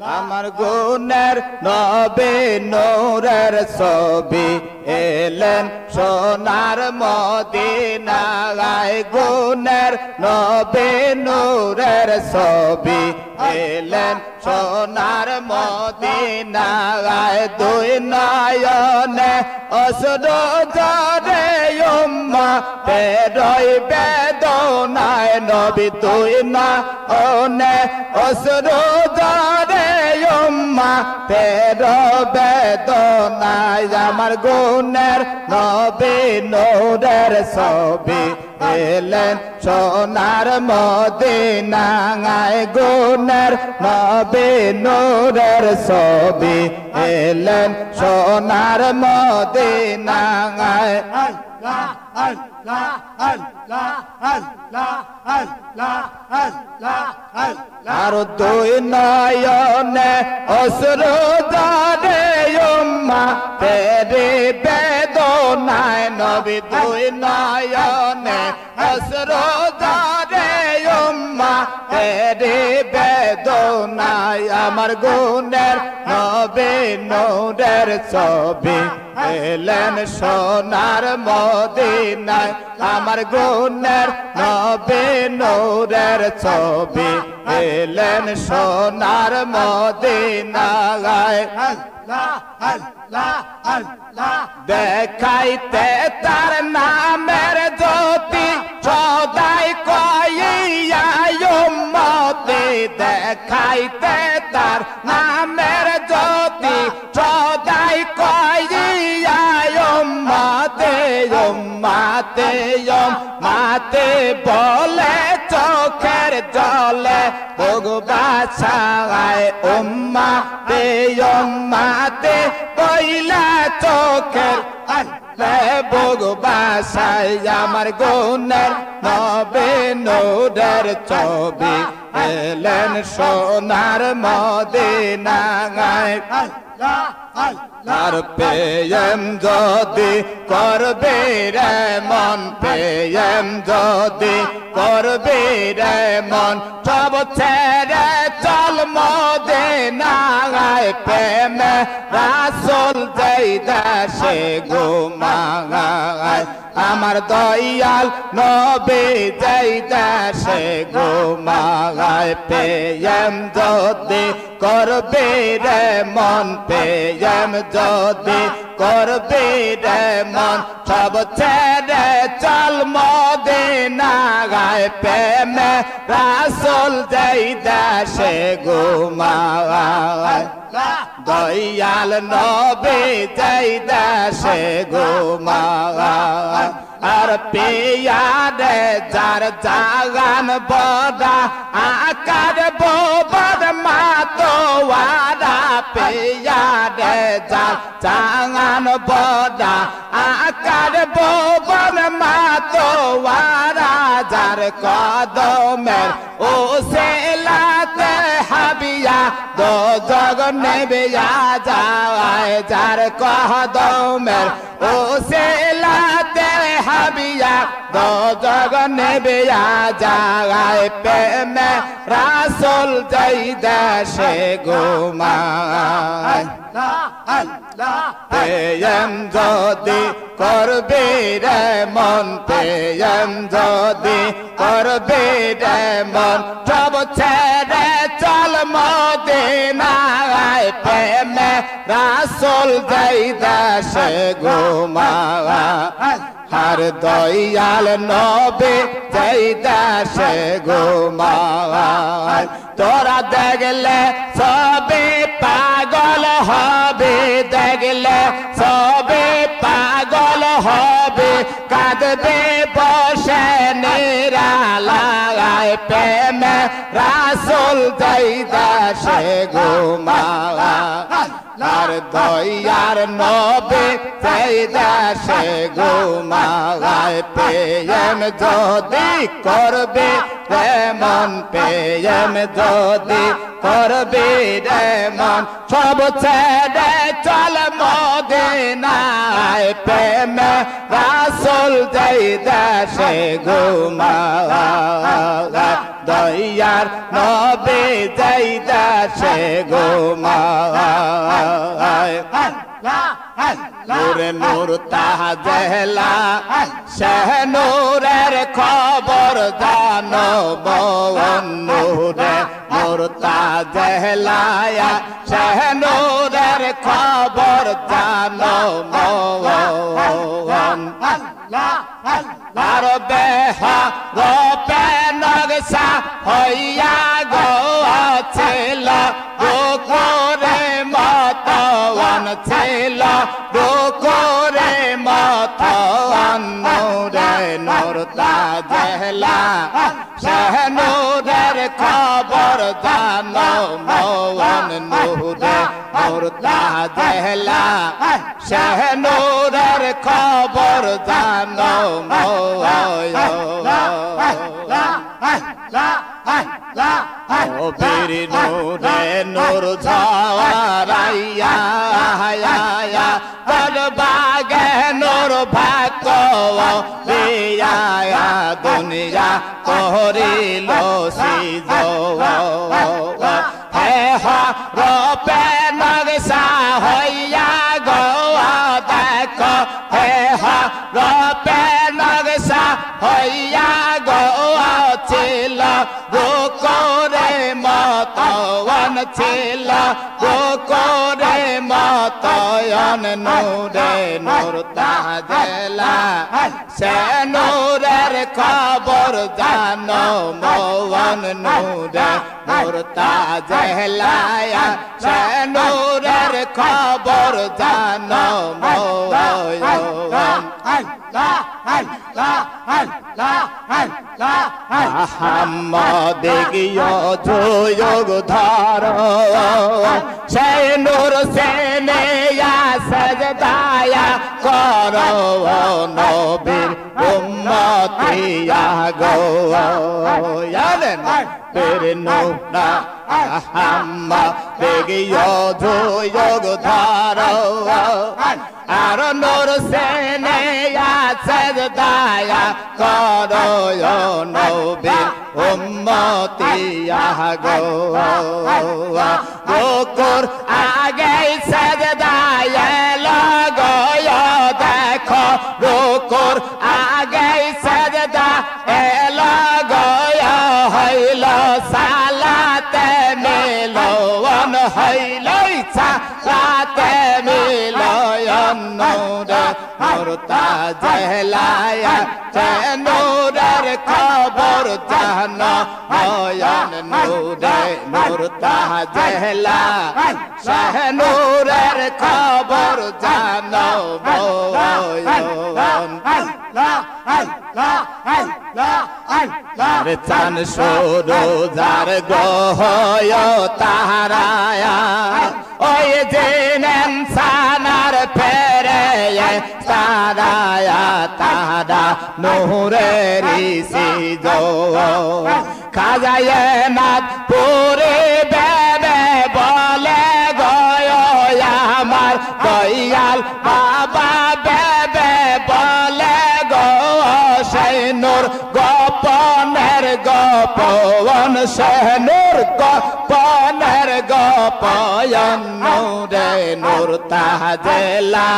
আমার গুণের নবী নূরের ছবি এলেন সোনার মদিনায় গুণের নবী নূরের ছবি এলেন সোনার মদিনায় দুই নয়নে অশ্রু ঝরে উম্মতের বেদনায় নবী দুই নয়নে অশ্রু ঝরে উম্মতের বেদনায় আমার গুণের নবী নূরের ছবি এলেন সোনার মদিনায় গুণের নবী নূরের ছবি এলেন সোনার মদিনায় আর দুই নয়নে অশ্রু ঝরে উম্মতের বেদনায় নবী দুই নয়নে অশ্রু ঝরে উম্মতের বেদনায় আমার গুণের নবী নূরের ছবি এলেন সোনার মদিনায় আমার গুণের নবী নূরের ছবি এলেন সোনার মদিনায় দেখাইতে তার নামের জ্যোতি সদাই কইয়া উম্মতে দেখাইতে তার নামের জ্যোতি সদাই কইয়া উম্মতে উম্মতে উম্মতে বলে চোখের জলে ভগবাসায় উম্মতে উম্মতে কইলা চোখের ভগবাসায় আমার গুণের নবী নূরের ছবি এলেন সোনার মদিনায় আর প্রেম যদি করবে রে মন প্রেম যদি করবে রে মন সব ছেড়ে চল মদিনায় প্রেমে রাসূল যেই দেশে ঘুমায় আমার দয়াল নবী যেই দেশে ঘুমায় প্রেম যদি করবে রে মন প্রেম যদি করবে রে মন সব ছেড়ে চল মদিনায় প্রেমে রাসূল যেই দেশে ঘুমায় দয়াল নবী যেই দেশে ঘুমায় আর পিয়ারে যার জাগান বড়া আকার বোবর মাতোয়ারা পিয়ারে যার জাগান বড়া আকার বোবর মাতোয়ারা যার কদমের ও সেলাতে হাবিয়া দো জগনে বেয়া যায় যার কদমের ও সেলাতে হাবিয়া দো জগনে বেয়া যায় প্রেমে রাসূল যেই দেশে ঘুমায় প্রেম যদি করবে রে মন প্রেম যদি করবে রে মন সব ছেড়ে চল মদিনায় প্রেমে রাসূল যেই দেশে ঘুমায় আর দয়াল নবী যেই দেশে ঘুমায় তোরা দেখলে সবে পাগল হবে দেখলে সবে পাগল হবে কাঁদবে বসে নিরালায় প্রেমে রাসূল যেই দেশে ঘুমায় আর দয়ার নবী যেই দেশে ঘুমায় প্রেম যদি করবে রে মন প্রেম যদি করবে রে মন সব ছেড়ে চল মদিনায় প্রেমে রাসূল যেই দেশে ঘুমায় দয়ার নবী যেই দেশে ঘুমায় নূরে নূর তাজেলা শেহ নূরের খবর জানো মন নূরে নূর তাজেলায়া শেহ নূরের খবর জানো মন আর বেহা রূপে নকশা হইয়া গেছিল গোকুরে মতওয়ান ছিল গোকুরে মতওয়ান নূরে নূর তাজেলা শেহ নূরের খবর জানো মন নূরে নূর তাজেলা শেহ নূরের খবর জানো ও বীর নূরে নূর ঝরাইয়া তোর বাগে নূর ভাগ দিয়া দুনিয়া করিল সিজ হে রূপে নকশা হইয়া গো দেখো হে রূপে নকশা হইয়া গো ছিল গোকুরে মতওয়ান ছিল গোকুরে মতওয়ান নূরে নূর তাজেলা সে নূরের খবর জানো মন নূরে নূর তাজেলা সে নূরের খবর জানো মন আহমদ গিয়ে যোগ ধর সেই নূর সেনে সজদায়া করো নবীর উম্মতিয়া গো জানেন তের নূরা আহমদ গিয়ে যোগ ধর আর নূর সেনে সজদায়া করো নবীর উম্মতিয়া গো গোকুর আগে সজদায়া লগো দেখো গোকুর আগে সজদা লগো হইল সালাতে মিলন হইল সালাতে মিলন নূরে নূর তাজেলায়া সে নূরের খবর জানো নয়ন নূরে নূর তাজেলা সে নূরের খবর জানো চান সরো যার গহয় তাহারায়া ওই জেনেন সানার ফেরে তারায়া তারা নূরেরি সিজ খাজায় নাথ পুরে বেবে বলে গয় আমার দয়াল বাবা বেবে বলে গো সেই নূর গোপনের গোপন সে নূর গোপনের গোপন নূরে নূর তাজেলা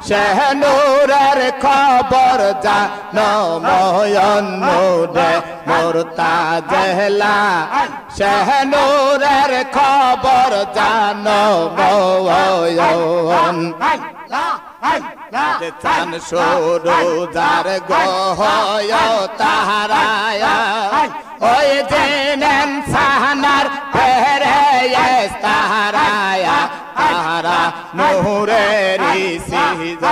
সে নূরের খবর জানো ময়ন নূরে নূর তাজেলা সে নূরের খবর জানো ময়ন চান সরো যার গহয় তাহারায়া ওই জেনেন সাহানার ফেরে তাহারায়া তাহারা নূরেরি সিজ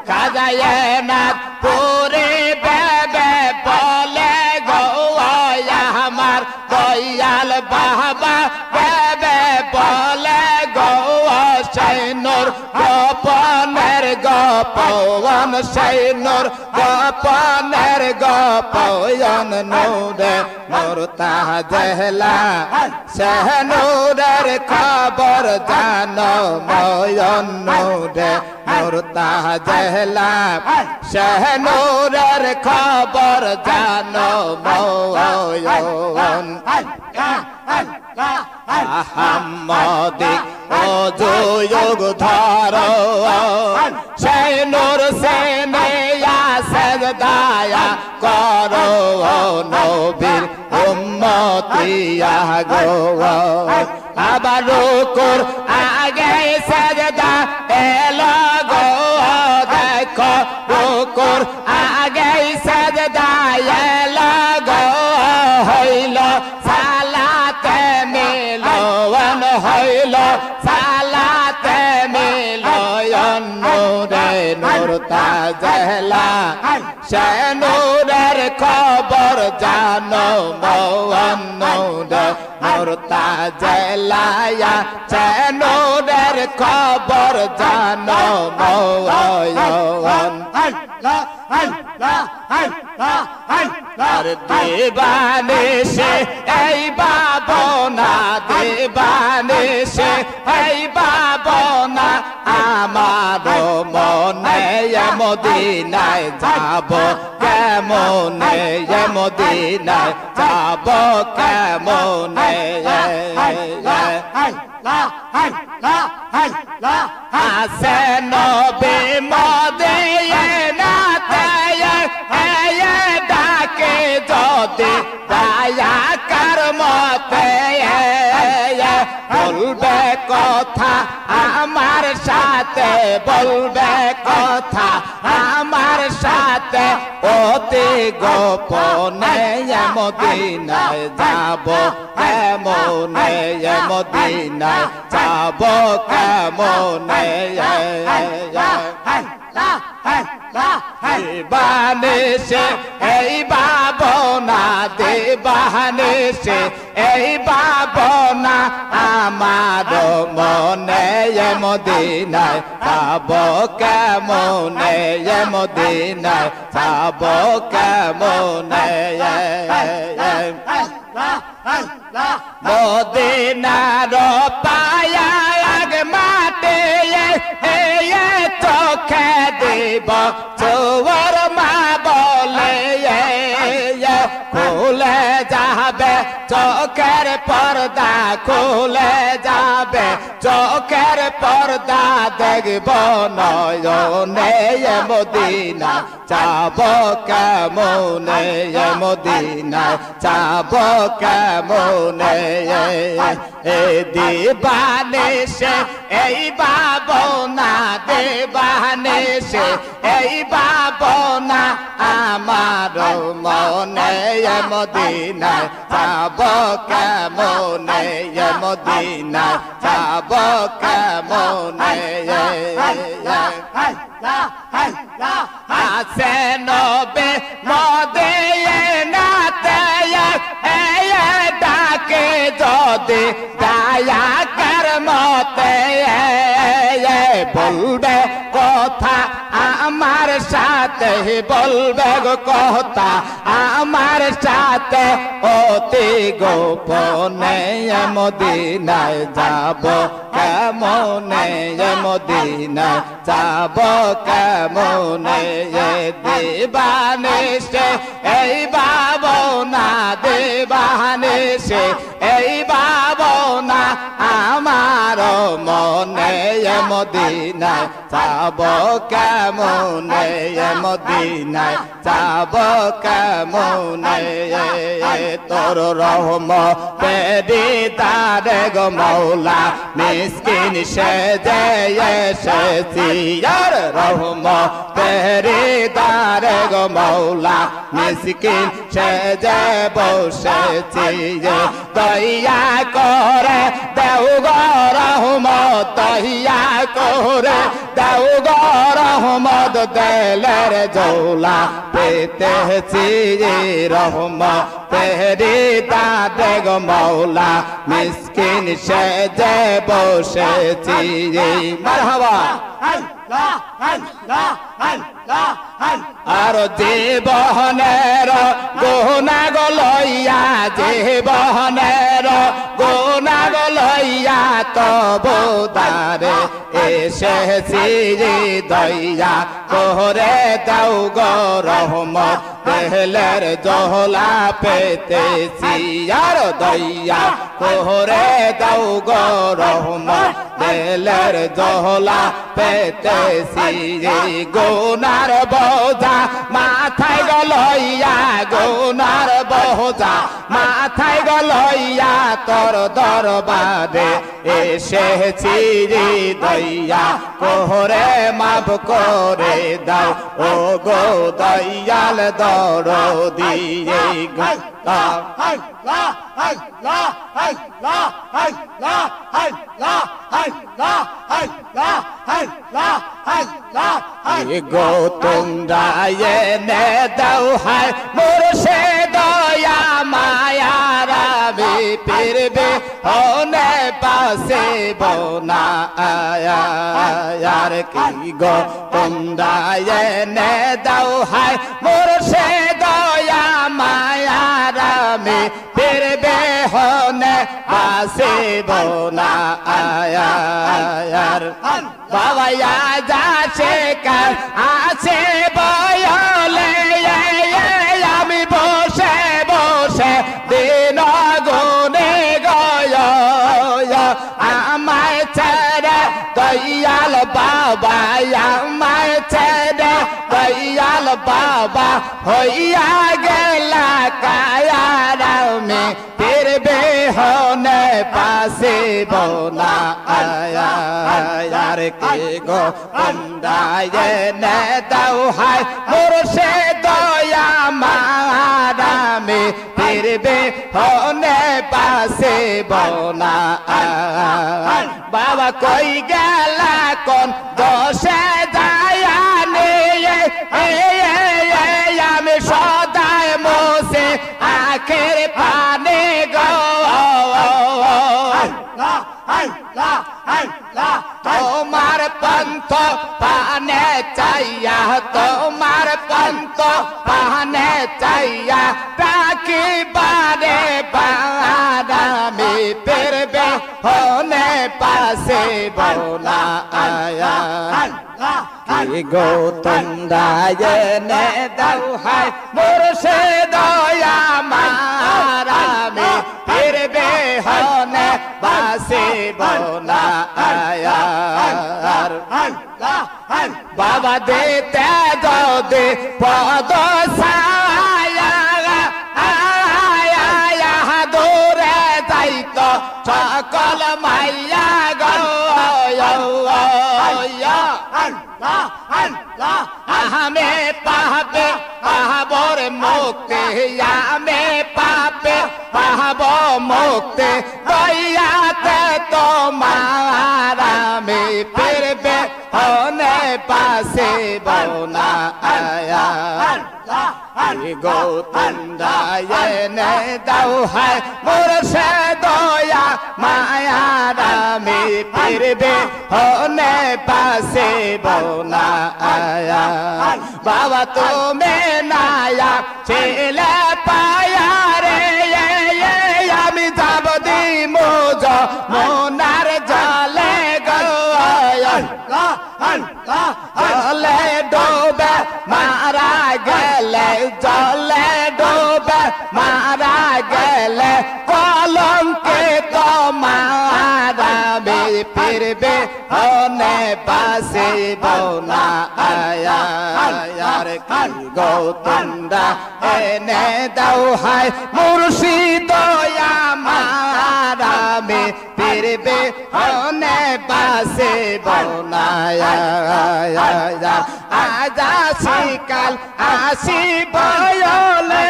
খাজায় নাথ পুরে বেবে বলে গো আমার দয়াল বাবা বেবে বলে গো সেই নূর গোপনের গোপ গোপন সেই নূর গোপনের গোপন নূরে নূর তাজলা সে নূরের খবর জানো ময়ন নূরে নূর তাজলা সে নূরের খবর জানো ময়ন আহম্মদিক ওজুগ ধরো সেই নূর সে নেয়া সজদায়া করো নবীর উম্মতিয়া গো আবার রুকুর আগে সজদা এলো গো দেখো রুকুর আগে সজদা এলো গো হইল সালাতে মিলন হইল সালাতে মিলন নূরে নূর তাজলা সে নূরের খবর জানো মওয়ান নূরে নূর তাজলা সে নূরের খবর জানো মওয়ান আর দেবানে সে এই বাবনা দেবানে সে এই বাবনা আমার মনে মদিনায় যাব কেমনে মদিনায় যাব কেমনে আসে নবী মদিনাতে ডাকে যদি দয়া কর মতে বলবে কথা আমার সাথে বলবে কথা আমার সাথে অতি গোপনে মদিনায় যাব কেমনে মদিনায় যাব কেমনে দেবানেশে এই বাবনা দেবানেশে এই বাবনা আমার মনে মদিনায় যাব কেমনে মদিনায় যাব কেমনে মদিনার পায়া মাতে চোখে দেব চোর মা বলে খুলে যাবে চোখের পর্দা খুলে যাবে চোখের পর্দা দেখব নয়নে মদিনা যাব কেমনে মদিনা যাব কেমনে এ দিবানে সে এই বাবনা দেবানে সে এই বাবনা আমার মনে মদিনায় যাব কেমনে মদিনায় যাব কেমনে আসে নবে মদিনাতে ডাকে যদি দয়া কর মতে বলবে কথা আমার সাথে বলবে কথা আমার সাথে অতি গোপনে মদিনায় যাব কেমনে মদিনায় যাব কেমনে দেবানেশে এই বাবনা দেবানেশে এই বাবনা আমার মনে মদিনায় যাব কেমনে মদিনায় যাব কেমনে তোর রহমতে দিদারে গো মৌলা মিসকিন সেজে এসেছি আর রহমতে দিদারে গো মৌলা মিসকিন সেজে বসেছি দয়া করে দেও গো রহমত দয়া করে দেও গো রহমত দেলের জৌলা পেতেছি রহমতে দিদারে গো মৌলা মিসকিন সেজে বসেছি মারহাবা আর জীবনের গুণা গলইয়া জীবনের গুণা গলইয়া তবু দারে এসেছি দইয়া করে দাও গো রহমত দেহলের জহলা পেতেছি আর দইয়া করে দাও গো রহমত দেহলের জহলা পেতেছি গুনার বোঝা মাথায় গলইয়া গুনার বোঝা মাথায় গলইয়া তোর দরবারে এসেছি দইয়া কোহরে মাফ করে দাও ও গো দয়াল দরদি গো তোমরা এনে দাও হায় মুর্শে দয়া মায়ার আমি ফিরবে হনে পাশে বোনা আয়ার কি গো তোমরা এনে দাও হায় মুর্শে দয়া মায়ার আমি ফিরবে হনে পাশে বোনা আয়ার বাবা যাচ্ছে কাল আছে বয়লে আমি বসে বসে দিন গুনে গয় আমায় ছেড়ে দয়াল বাবা আমায় ছেড়ে দয়াল বাবা হইয়া গেলা কায়ার আমি ফিরবে হনে পাশে বোনা আয়ার কে গো তোমরা এনে দাও হায় মুর্শে দয়া মার আমি ফিরবে হনে পাশে বোনা বাবা কই গেলা কোন দশে যায়ানে আমি সদায় মোসে আখের পানে গো তোমার পন্থ পানে চাইয়া তোমার পন্থ পানে চাইয়া তাকি বারে বারামি ফিরবে হনে পাশে বোনা আয়া গো তোমরা এনে দাও হায় মুর্শে দয়া মার আমি ফিরবে হনে পাশে বোনা আয়ার বাবা দেতে যদি পদ সায়া দূরে যাইত সকল মাইয়া গো আমি পাবে পাবর মুক্তি আমি পাবে পাব মুক্তি দয়াতে তোমার আমি ফিরবে হনে পাশে বোনা আয়ার গো তোমরা এনে দাও হায় মুর্শে দয়া মায়ার আমি ফিরবে হনে পাশে বোনা আয়ার বাবা তুমি নায়া ছেলে পায়া রে আমি যাব দি মোজ মোনার জলে গো জলে ডোবে মারা গেলে জলে ডোবে মারা গেলে কলঙ্কে তোমার আমি ফিরবে হনে পাশে বোনা আয়ার কি গো তোমরা এনে দাও হায় মুর্শিদ দয়া মার আমি ফিরবে হনে পাশে বোনা আজ আসি কাল আসি বয়লে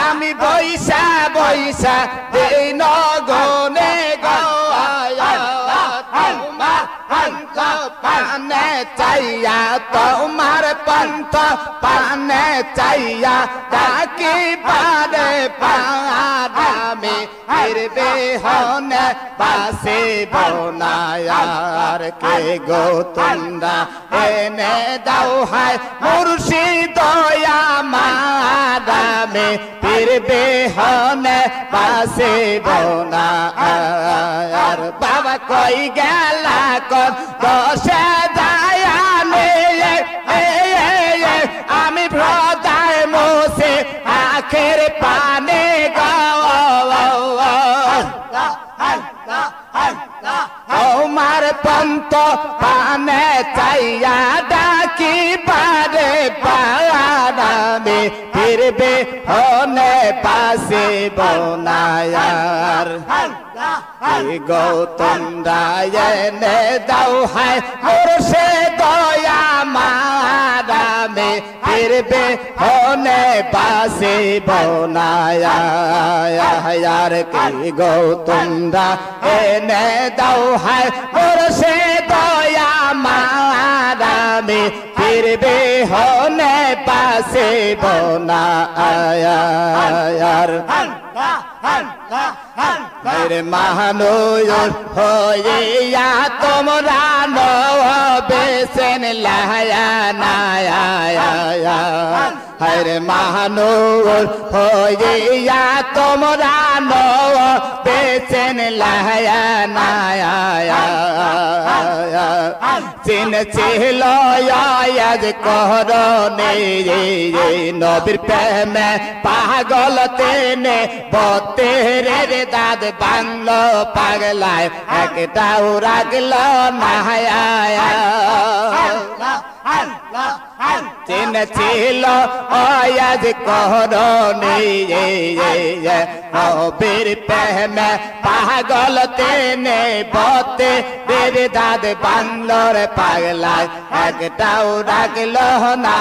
আমি বৈশা বৈশা দিন গনে পানে চাইয়া তোমার পন্থ পানে চাইয়া তাকি পারে পারামি ফিরবে হনে পাশে বোনায়ার কে গো তোমরা এনে দাও হায় মুর্শিদ আমারে ফিরবে হনে পাশে বোনায়ার বাবা কই গেলা কোন দশে দায়ানে আমি হৃদয় মোসে আখের পানে তোমার পন্ত পানে চাইয়া ডাকি পারে পারামে ফিরবে হনে পাশে বোনায়ার গৌতম রায়নে দাও হায় মোরশে দয়া মারামে ফিরবে হনে পাশে বোনায়ার কি গৌতম রায়নে দাও হায় মোরশে দয়া মারামে ফিরবে হনে পাশে বোনায়ার মেরে মহানুর হইয়া তোমরা বেসেন লায়া নায়া হরে মহানুর হইয়া তোমরা বেসেন লায়া নায়া চিন ছিল আজ করনে নবীর প্রেমে পাগল তেনে বতেরের দাদ বাংলো পাগলায় একটাও রাগলো না চিন ছিল আজ করনে নবীর প্রেমে পাগল তেনে বতেরের দাদ বাংলোর পাগলায় একটাও রাগলো না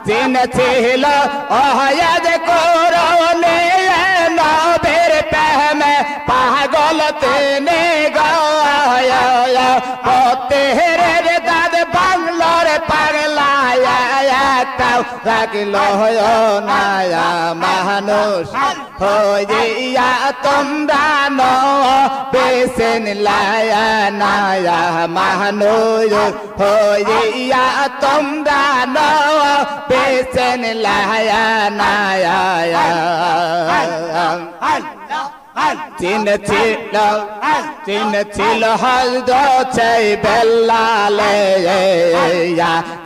চিন ছিল আজ করনে নবীর প্রেমে পাগল তেনে বতেরের দাদ বাংলোর পাগলায় একটাও রাগলো নায়া মানুষ হইয়া তোমরা বেসেন লায়া নায়া মানুষ হইয়া তোমরা বেসেন লায়া নায়া চিন ছিল হযরত বেলালে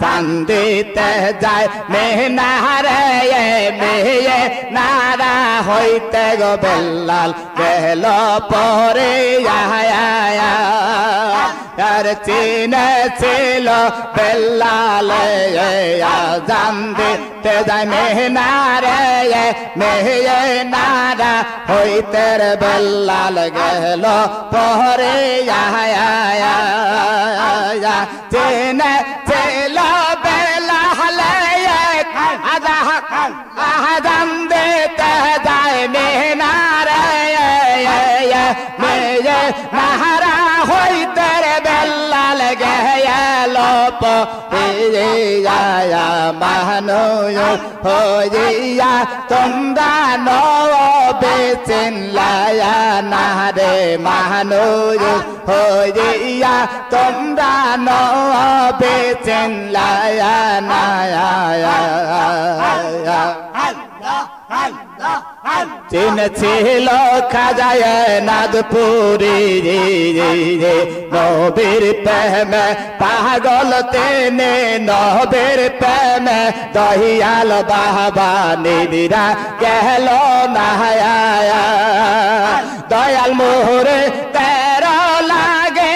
চান্দিতে যায় মেহনারে মেয়ে নারা হইতে গো বেলাল গেল পরে আর চিন ছিল বেলালে চান্দিতে যায় মেহনারে মেয়ে নারা হইতে বেলাল গেল পরে চিন ছিল বেলালে আজান দিতে যায় মেহনারে মেয়ে নারা হইতে বেলাল গেল পরে মানুষ হইয়া তোমরা বেচেন লায়া না রে মানুষ হইয়া তোমরা বেচেন লায়া না চিন ছিল খাজায় নাদপুরি নবীর প্রেমে পাগল তেনে নবীর প্রেমে দহিয়াল বাবা নিদিরা গেল না দয়াল মোহরে তের লাগে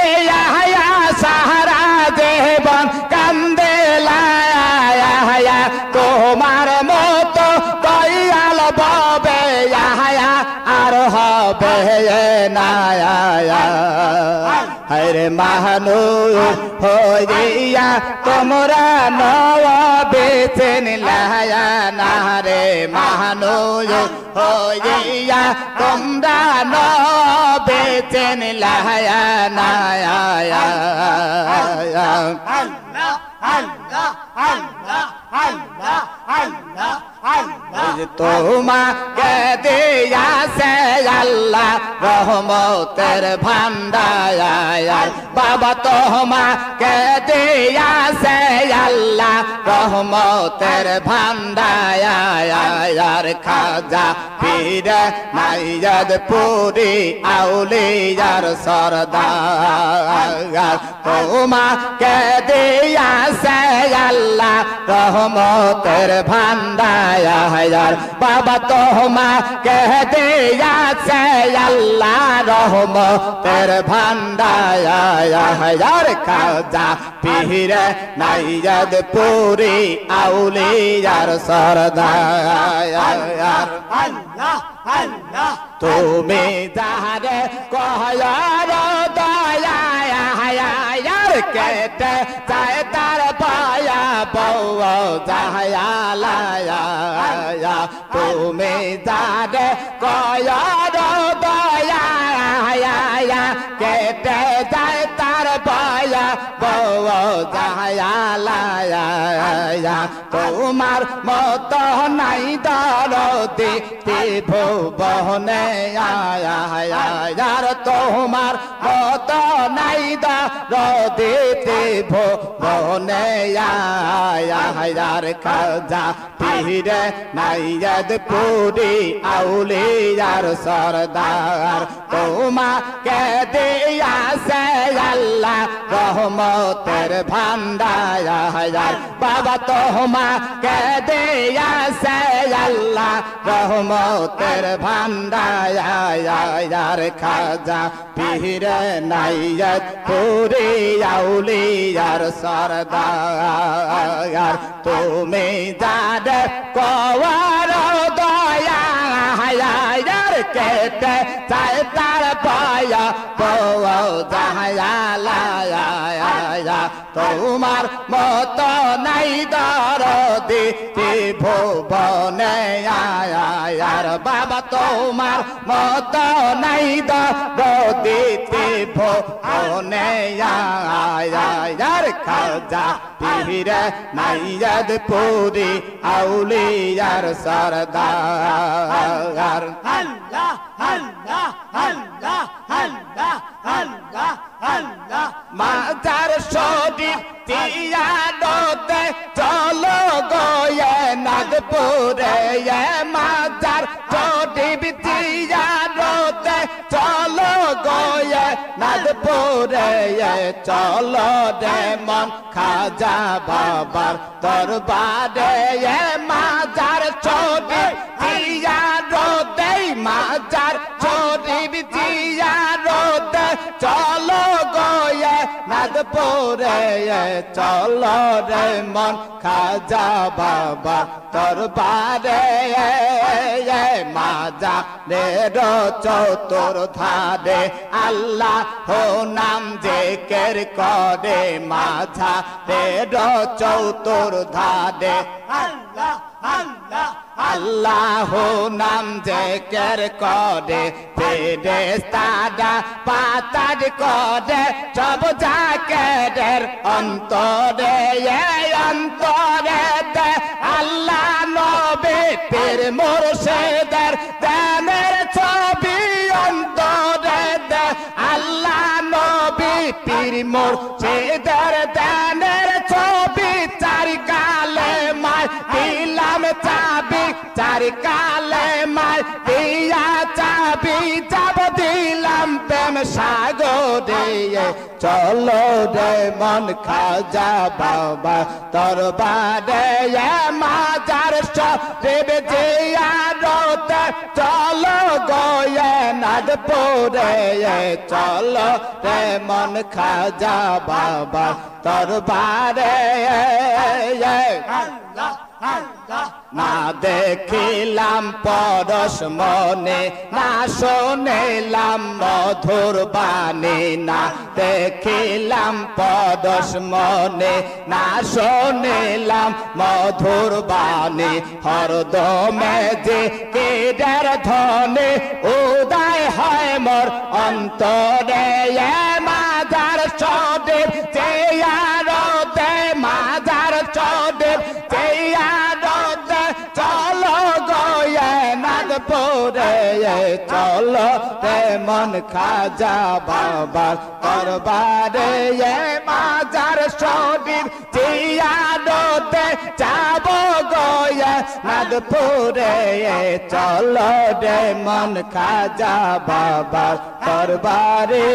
সাহারা দেবন কান্দে লায়া তোমার মতো দয়াল বাবে আর হবে না হরে মানুষ হইয়া তোমরা বেচেন লায়া না রে মানুষ হইয়া তোমরা বেচেন লায়া না তোমাকে দিয়াছে আল্লাহ রহমতের ভান্ডার বাবা তোমাকে দিয়াছে আল্লাহ রহমতের ভান্ডার খাজা পীর নাইয়াদ পুরি আউলিয়ার সরদার তোমাকে দিয়াছে আল্লাহ রহমতের ভান্ডার বাবা তোমাকে দিয়াছে আল্লাহ রহমতের ভান্ডার খাজা পীর নাইয়াদ পুরি আউলিয়ার সরদার আল্লাহ আল্লাহ তুমি যারে কহয়ার দয়ার কেটে যায় তার পায়া বউ যাহায়া তুমি যারে কহয়ার দয়া কেটে যায় তার পায়া বউ যাহায়া তোমার মত নাই দরদি ভুবনে আয়ার তোমার মত নাই দরদি ভুবনে আয়ার খাজা পীর নাইয়াদ পুরি আউলিয়ার সরদার তোমাকে দিয়াছে আল্লাহ রহমতের ভান্ডার বাবা তোমাকে দিয়াছে আল্লাহ রহমতের ভান্ডার খাজা পীর নাইয়াদ পুরি আউলিয়ার সরদার তুমি যারে কওয়ার দয়ার কেটে যায় তার পায়া বউ যাহায়া তোমার মত নাই দরদি ভুবনে আয়ার বাবা তোমার মত নাই দরদি ভুবনে আয়ার খাজা পীর নাইয়াদ পুরি আউলিয়ার সরদার আল্লাহ আল্লাহ আল্লাহ আল্লাহ আল্লাহ আল্লাহ মাজার শরীফ তিয়ারতে চলো গয়ে নাগপুরে মাজার শরীফ তিয়ারতে চলো গয়ে নাগপুরে চলো রে মন খাজা বাবার দরবারে মাজার শরীফ তিয়ারতে মাজার শরীফ তিয়ারতে চলো গয়ে নাগপুরে চলো রে মন খাজা বাবা দরবারে মাজা রে চতুর ধারে আল্লাহ নাম জিকির করে মাঝা রে চতুর ধারে আল্লাহ আল্লাহ আল্লাহ নাম জিকির করে ফেরেশতারা পাতার করে সব জাকেরের অন্তরে অন্তরে আল্লাহ নবী পীর মুর্শিদের দানের ছবি অন্তরে আল্লাহ নবী পীর মুর্শিদের দানের ছবি চারি কালে মায় দিলাম চাবি চারি কালে মায় দিয়া চাবি যাব দিলাম প্রেম সাগরে চলো রে মন খাজা বাবা দরবারে মাজার শরীফ জিয়ারতে চলো গয়ে নাগপুরে চলো রে মন খাজা বাবা দরবারে আল্লাহ আল্লাহ না দেখিলাম পরশ মনে না শুনিলাম মধুর বাণী না দেখিলাম পরশ মনে না শুনিলাম মধুর বাণী হরদমে যে কেডার ধনে উদয় হয় মোর অন্তরে মাজার শরীফ জিয়ারতে মাজার শরীফ জিয়ারতে চলো গো নাদপুরে চলো রে মন খাজা বাবার দরবারে মাজার শরীফ জিয়ারতে যাব গয়া নাদপুরে চলো রে মন খাজা বাবার দরবারে।